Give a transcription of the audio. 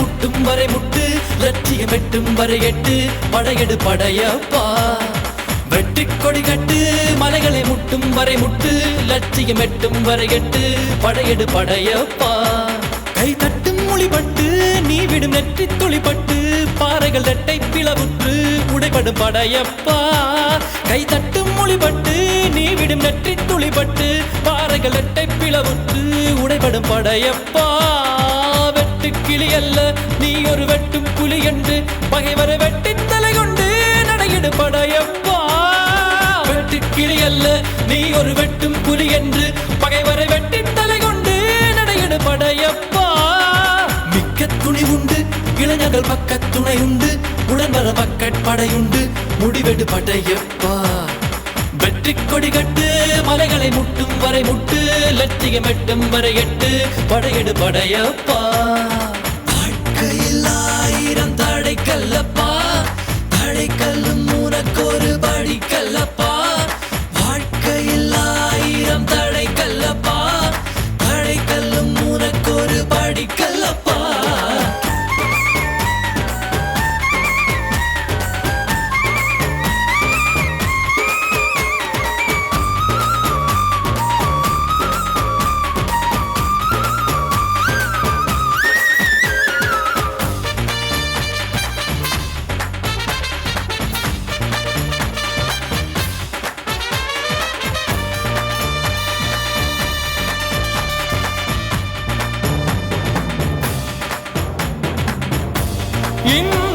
முட்டும் வரை முட்டு லட்சியம் எட்டும் வரை எட்டு படையெடு படையப்பா வெட்டி கொடி கட்டு மலைகளை முட்டும் வரை முட்டு லட்சியம் எட்டும் வரை எட்டு படையெடு படையப்பா கை தட்டும் மொழிபட்டு நீ விடும் நெற்றி துளிப்பட்டு பாறைகள் ரெட்டை பிளவுற்று உடைபடும் படையப்பா கை தட்டும் மொழிபட்டு நீ விடும் நெற்றி துளிப்பட்டு பாறைகள் ரெட்டை பிளவுற்று உடைபடும் படையப்பா வெட்டு கிளி அல்ல நீ ஒரு வெட்டும் புலி என்று பகைவரை வெட்டி தலை கொண்டு நடையிடு படையப்பா வெட்டு கிளி அல்ல நீ ஒரு வெட்டும் புலி என்று பகைவரை வெட்டி தலை கொண்டு நடையிடு படையப்பா மிக்க துணி உண்டு இளைஞர்கள் பக்க துணை உண்டு உடன் வர பக்கட் படையுண்டு முடிவெடு படையப்பா வெற்றி கொடி கட்டு மலைகளை முட்டும் வரை முட்டு லட்சியம் எட்டும் வரை எட்டு படையெடு படையப்பா வாழ்க்கையில் ஆயிரம் தடை கல்லப்பா தடை கல்லும் உனக்கு ஒரு படி கல்லப்பா வாழ்க்கையில் ஆயிரம் தடை கல்லப்பா தடை கல்லும் உனக்கு ஒரு படி கல்லப்பா In